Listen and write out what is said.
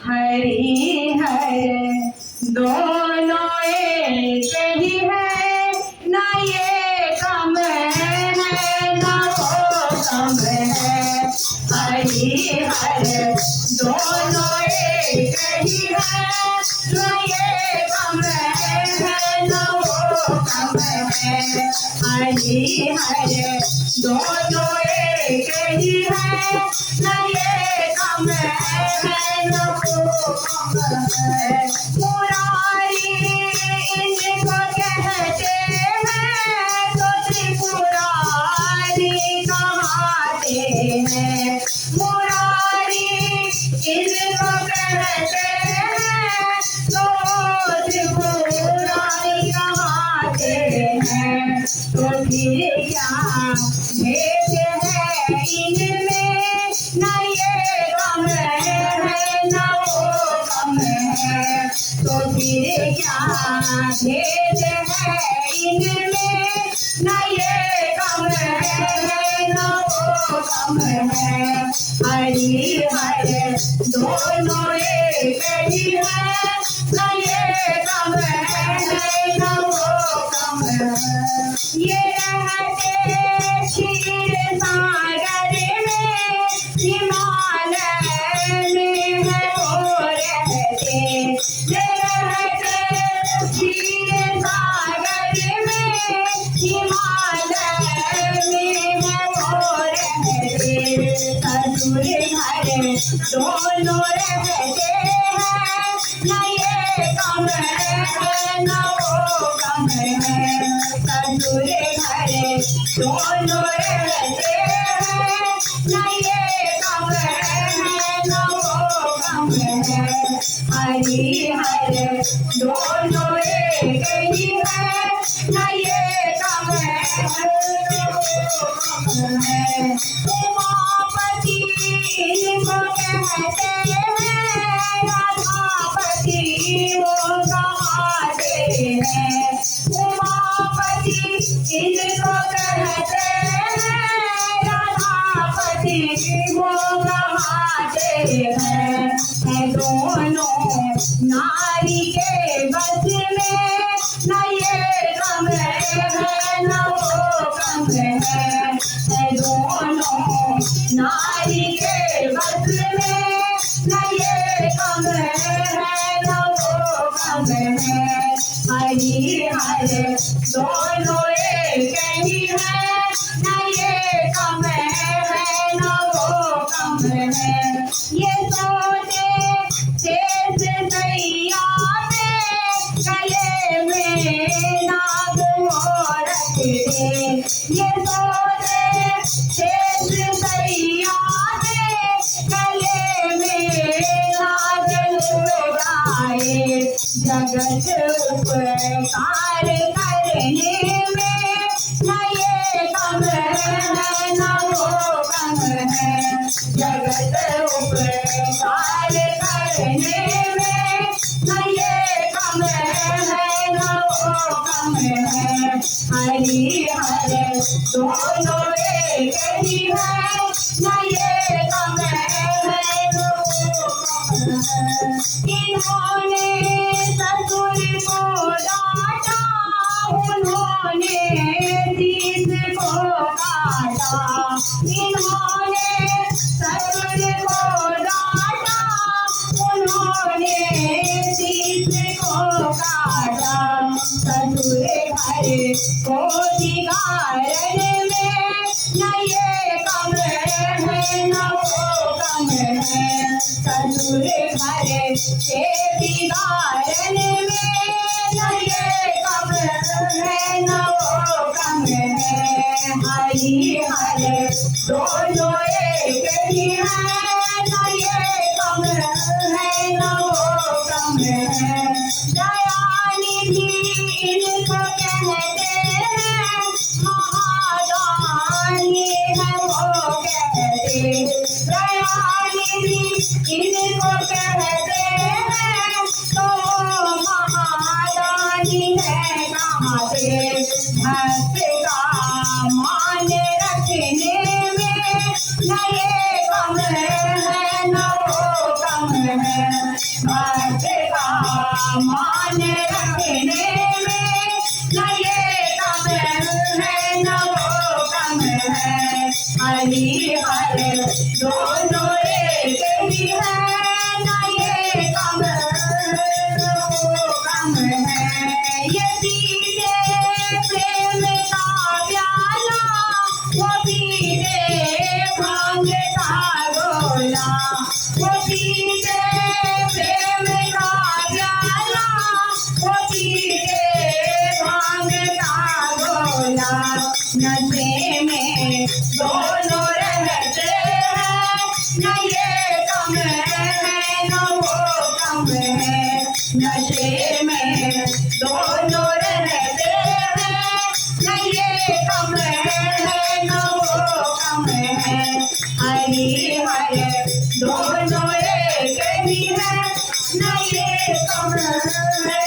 हरि हर दोनों एक ही है, न ये कम है न वो कम है। हरि हर दोनों एक ही है, न ये कम है न वो कम है। हरि हर दोनों एक ही है, न ये कम है न वो कम है। मुरारी इनको कहते हैं तो त्रिपुरारी कहाते हैं। मुरारी इनको कहते हैं तो त्रिपुरारी कहाते हैं। तो फिर क्या भेद है इनमें, न ये कम है न वो कम है। तो फिर क्या भेद है इनमें, न ये कम है न वो कम है। हरि हर दोनों एक ही है, न ये कम है न वो कम है। ये रहते क्षीर सागर में, हिमालय में है वो रहते। ये रहते क्षीर सागर में, हिमालय में है वो रहते। ससुर घर दोनों रहते हैं, न ये कम है न वो कम है। ससुर घर दोनों रहते हैं, न ये कम है न वो कम है। हरि हर दोनों एक ही है, न ये कम है न वो कम है। उमापति इनको कहते हैं, राधापति वो कहाते हैं। उमापति इनको कहते हैं, राधापति वो कहाते हैं। दोनों नारी के बस में, न ये कम है न वो कम है। दोनों नारी के बस में, न ये कम है न वो कम है। हरि हर दोनों एक ही है, न ये कम है न वो कम है। ये सोते शेष सैया में, गले में नाग मोरत दे। ये सोते शेष सैया में, गले में नाग लगाए। जगत उपकार करने में, न ये कम है न वो कम है। जगत उपकार करने में, न ये कम है न वो कम है। हरि हर दोनों एक ही है, न ये कम है न वो कम है। इन्होंने ससुर को डांटा, उन्होंने तीस को काटा। इन्होंने ससुर को डांटा, उन्होंने तीस को काटा। ससुर घर को बिगाड़ने में, न ये कम है न वो कम है। ससुर घर के बिगाड़ने में, न ये कम है न वो कम है। हरि हर दोनों एक ही है, न ये कम है न वो कम है। दयानिधि इनको कहते हैं, महादानी है वो कहते। दयानिधि इनको कहते हैं, तो महादानी है कहाते। भक्त का मान रखने में, न ये कम है न वो कम है। भक्त का मान रखने में न ये कम है न वो कम है। हरि हर दोनों एक ही है, न ये कम है न वो कम है। ये पीते प्रेम का प्याला, वो पीते भांग का गोला। वो पीते प्रेम का प्याला, वो पीते भांग का गोला। नशे में दोनों रहते हैं, न ये कम है न वो कम है। नशे में दोनों रहते हैं, न ये कम है न वो कम है। हरि हर दोनों एक ही है, न ये कम है